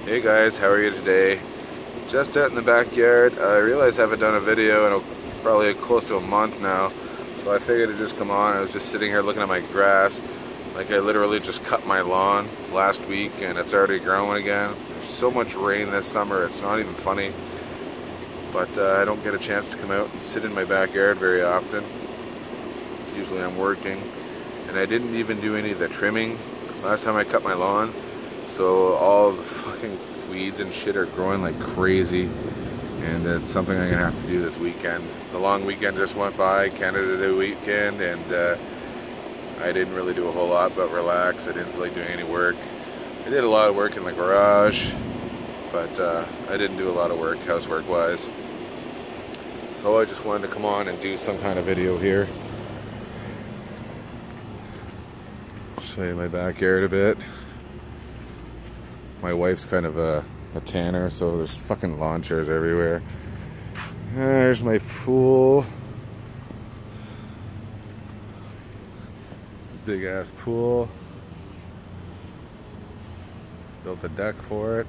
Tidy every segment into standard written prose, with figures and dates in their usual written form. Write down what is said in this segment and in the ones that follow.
Hey guys, how are you today? Just out in the backyard. I realize I haven't done a video in probably close to a month now, so I figured to just come on. I was just sitting here looking at my grass. Like, I literally just cut my lawn last week and it's already growing again. There's so much rain this summer, it's not even funny. But I don't get a chance to come out and sit in my backyard very often. Usually I'm working, and I didn't even do any of the trimming last time I cut my lawn. So all the fucking weeds and shit are growing like crazy, and it's something I'm gonna have to do this weekend. The long weekend just went by, Canada Day weekend, and I didn't really do a whole lot but relax. I didn't feel like doing any work. I did a lot of work in the garage, but I didn't do a lot of work housework wise. So I just wanted to come on and do some kind of video here. Show you my backyard a bit. My wife's kind of a tanner, so there's fucking lawn chairs everywhere. There's my pool. Big ass pool. Built a deck for it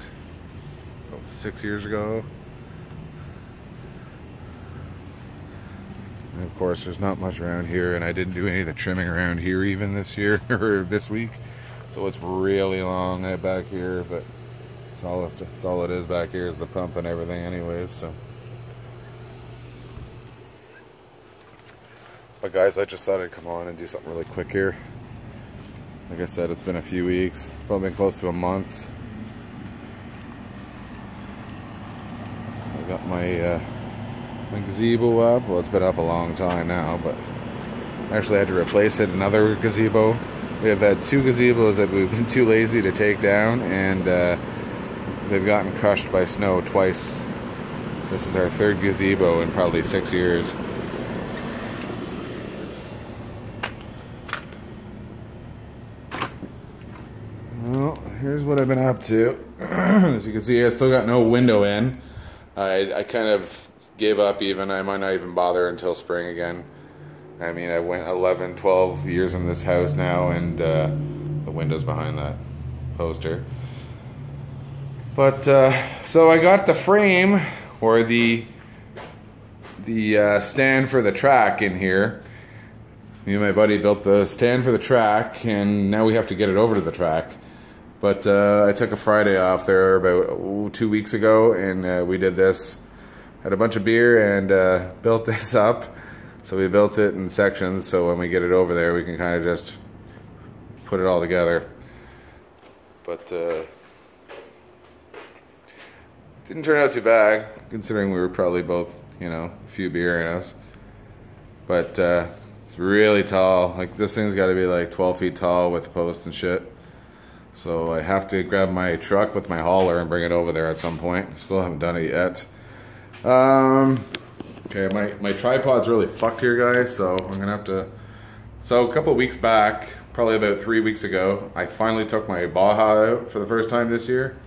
6 years ago. And of course there's not much around here, and I didn't do any of the trimming around here even this year or this week. So it's really long back here, but it's all it is back here is the pump and everything anyways, so. But guys, I just thought I'd come on and do something really quick here. Like I said, it's been a few weeks, it's probably been close to a month. So I got my gazebo up. Well, it's been up a long time now, but I actually had to replace it, another gazebo. We have had two gazebos that we've been too lazy to take down, and they've gotten crushed by snow twice. This is our third gazebo in probably 6 years. Well, here's what I've been up to. As you can see, I still got no window in. I kind of gave up even. I might not even bother until spring again. I mean, I went 11, 12 years in this house now, and the window's behind that poster. But, so I got the frame, or the stand for the track in here. Me and my buddy built the stand for the track, and now we have to get it over to the track. But I took a Friday off there about 2 weeks ago, and we did this. Had a bunch of beer and built this up. So we built it in sections, so when we get it over there, we can kind of just put it all together. But didn't turn out too bad, considering we were probably both, you know, a few beer in us. But it's really tall. Like, this thing's got to be like 12 feet tall with posts and shit. So I have to grab my truck with my hauler and bring it over there at some point. Still haven't done it yet. Okay, my tripod's really fucked here, guys, so I'm gonna have to. So a couple weeks back, probably about 3 weeks ago, I finally took my Baja out for the first time this year,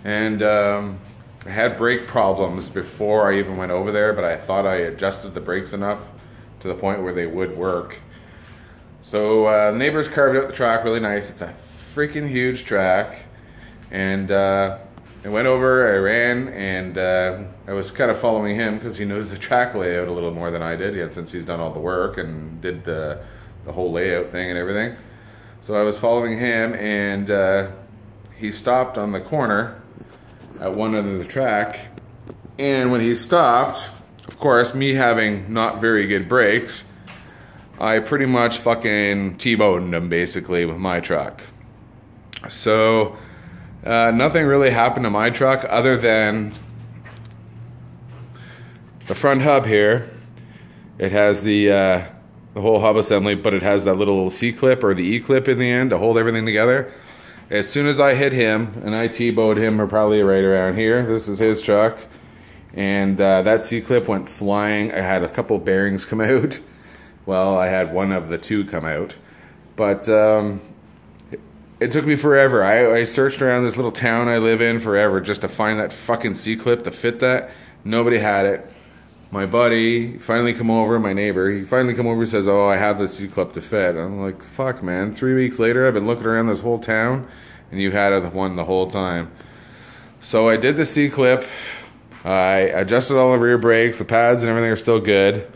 and I had brake problems before I even went over there, but I thought I adjusted the brakes enough to the point where they would work. So the neighbors carved out the track really nice. It's a freaking huge track, and I went over, I ran, and I was kind of following him because he knows the track layout a little more than I did, yet since he's done all the work and did the whole layout thing and everything. So I was following him, and he stopped on the corner at one end of the track, and when he stopped, of course, me having not very good brakes, I pretty much fucking T-boned him basically with my truck. So nothing really happened to my truck other than the front hub here. It has the whole hub assembly, but it has that little C-clip or the E-clip in the end to hold everything together. As soon as I hit him, and I T-bowed him, or probably right around here, this is his truck, and that C-clip went flying. I had a couple bearings come out. Well, I had one of the two come out, but it took me forever. I searched around this little town I live in forever just to find that fucking C-clip to fit that. Nobody had it. My buddy finally come over, my neighbor, he finally come over and says, oh, I have the C-clip to fit. I'm like, fuck, man. 3 weeks later, I've been looking around this whole town, and you had one the whole time. So I did the C-clip. I adjusted all the rear brakes. The pads and everything are still good.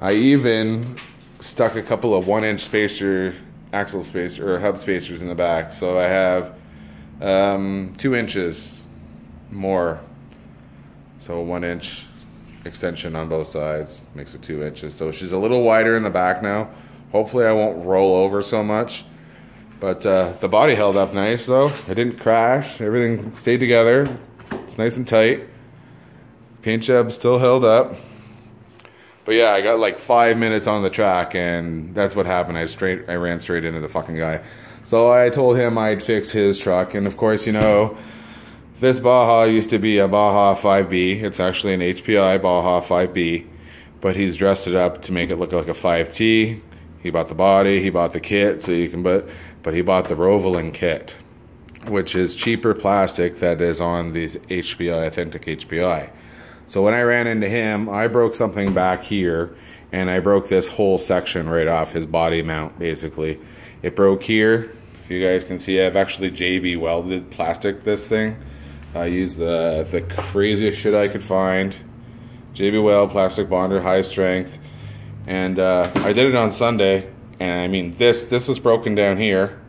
I even stuck a couple of 1-inch spacer, axle spacer, or hub spacers in the back. So I have 2 inches more. So a 1-inch extension on both sides makes it 2 inches. So she's a little wider in the back now. Hopefully I won't roll over so much. But the body held up nice though. It didn't crash. Everything stayed together. It's nice and tight. Paint job still held up. But yeah, I got like 5 minutes on the track and that's what happened. I ran straight into the fucking guy. So I told him I'd fix his truck. And of course, you know, this Baja used to be a Baja 5B. It's actually an HPI Baja 5B. But he's dressed it up to make it look like a 5T. He bought the body, he bought the kit, so you can but he bought the Rovalin kit, which is cheaper plastic that is on these HPI, authentic HPI. So when I ran into him, I broke something back here, and I broke this whole section right off his body mount, basically. It broke here. If you guys can see, I've actually JB welded plastic this thing. I used the craziest shit I could find. JB Weld plastic bonder, high strength. And I did it on Sunday, and I mean this was broken down here,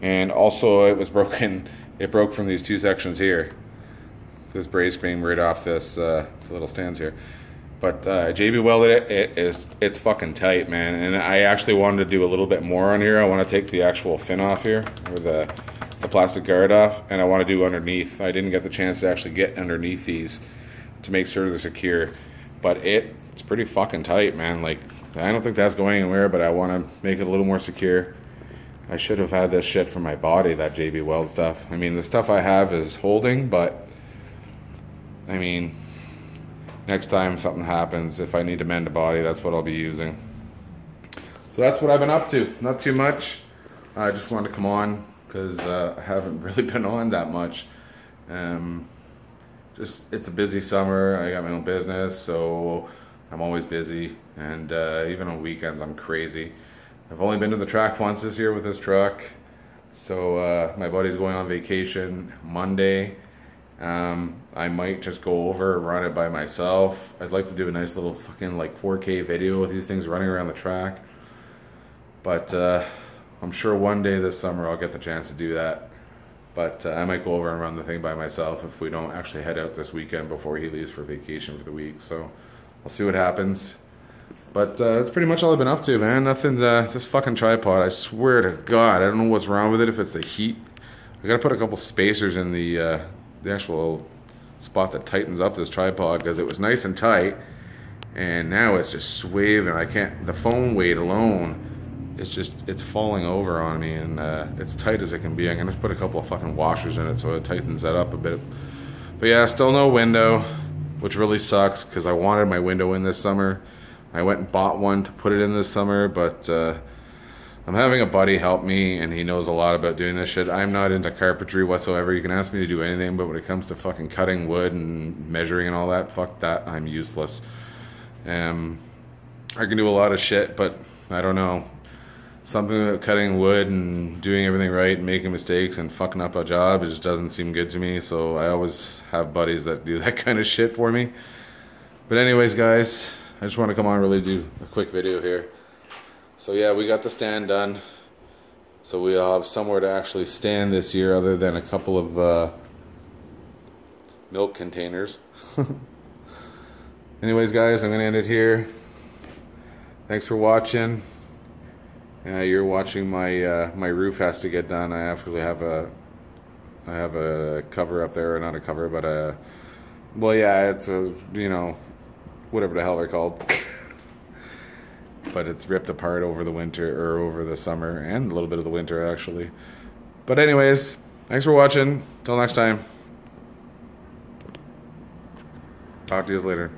and also it was broken. It broke from these 2 sections here. This brace beam right off this little stands here. But JB welded it. It's fucking tight, man. And I actually wanted to do a little bit more on here. I want to take the actual fin off here, or the plastic guard off, and I want to do underneath. I didn't get the chance to actually get underneath these to make sure they're secure, but it's pretty fucking tight, man. Like, I don't think that's going anywhere, but I want to make it a little more secure. I should have had this shit for my body, that JB Weld stuff. I mean, the stuff I have is holding, but I mean, next time something happens, if I need to mend a body, that's what I'll be using. So that's what I've been up to. Not too much. I just wanted to come on because I haven't really been on that much. It's a busy summer. I got my own business, so I'm always busy, and even on weekends I'm crazy. I've only been to the track once this year with this truck, so my buddy's going on vacation Monday. I might just go over and run it by myself. I'd like to do a nice little fucking like 4K video with these things running around the track, but I'm sure one day this summer I'll get the chance to do that. But I might go over and run the thing by myself if we don't actually head out this weekend before he leaves for vacation for the week. So I'll see what happens. But that's pretty much all I've been up to, man. Nothing, this fucking tripod, I swear to God, I don't know what's wrong with it, if it's the heat. I gotta put a couple spacers in the actual spot that tightens up this tripod, because it was nice and tight, and now it's just swaying. I can't, the phone weight alone, it's falling over on me, and it's tight as it can be. I'm gonna put a couple of fucking washers in it so it tightens that up a bit. But yeah, still no window, which really sucks because I wanted my window in this summer. I went and bought one to put it in this summer, but I'm having a buddy help me, and he knows a lot about doing this shit. I'm not into carpentry whatsoever. You can ask me to do anything, but when it comes to fucking cutting wood and measuring and all that, fuck that, I'm useless. I can do a lot of shit, but I don't know. Something about cutting wood and doing everything right and making mistakes and fucking up a job, it just doesn't seem good to me. So I always have buddies that do that kind of shit for me. But anyways, guys, I just want to come on and really do a quick video here. So yeah, we got the stand done. So we'll have somewhere to actually stand this year other than a couple of milk containers. Anyways, guys, I'm going to end it here. Thanks for watching. You're watching my my roof has to get done. I actually have a cover up there, or not a cover, but a, well, yeah, it's a, you know, whatever the hell they're called. But it's ripped apart over the winter, or over the summer, and a little bit of the winter actually. But anyways, thanks for watching. Till next time. Talk to you later.